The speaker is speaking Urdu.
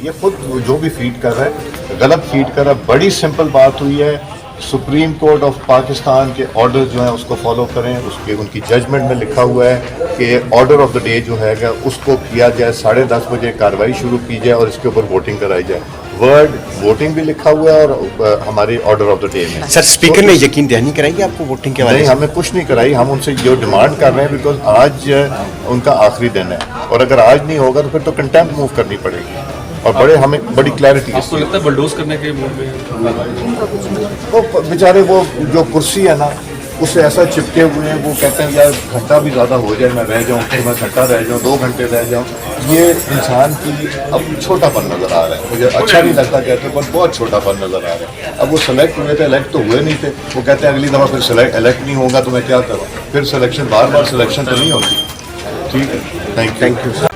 یہ خود جو بھی فیڈ کر رہا ہے غلط فیڈ کر رہا ہے. بڑی سمپل بات ہوئی ہے, سپریم کورٹ آف پاکستان کے آرڈر جو ہیں اس کو فالو کریں. ان کی ججمنٹ میں لکھا ہوا ہے کہ آرڈر آف دا ڈے جو ہے گا اس کو کیا جائے, 10:30 بجے کارروائی شروع کی جائے اور اس کے اوپر ووٹنگ کرائی جائے. ورڈ ووٹنگ بھی لکھا ہوا ہے اور ہمارے آرڈر آف دا ڈے میں. سر اسپیکر نے یقین دہانی کرائی کہ آپ کو ووٹنگ کے نہیں, ہمیں کچھ نہیں کرائی. ہم ان سے جو ڈیمانڈ کر رہے ہیں بیکاز آج ان کا آخری دن ہے اور اگر آج نہیں ہوگا تو پھر تو کنٹمپٹ موو کرنی پڑے گی اور ہمیں بڑی کلیئرٹی. آپ کو لگتا ہے بلڈوز کرنے کے وہ بیچارے وہ جو کرسی ہے نا اس سے ایسا چپکے ہوئے ہیں, وہ کہتے ہیں یار گھنٹہ بھی زیادہ ہو جائے میں رہ جاؤں, پھر میں گھنٹہ رہ جاؤں, 2 گھنٹے رہ جاؤں. یہ انسان کی اب چھوٹا پن نظر آ رہا ہے. مجھے اچھا نہیں لگتا کہتے ہیں پر بہت چھوٹا پن نظر آ رہا ہے. اب وہ سلیکٹ ہوئے تھے, الیکٹ تو ہوئے نہیں تھے. وہ کہتے ہیں اگلی دفعہ پھر الیکٹ نہیں ہوگا تو میں کیا کروں, پھر سلیکشن بار بار سلیکشن تو نہیں ہوگی. ٹھیک ہے, تھینک یو.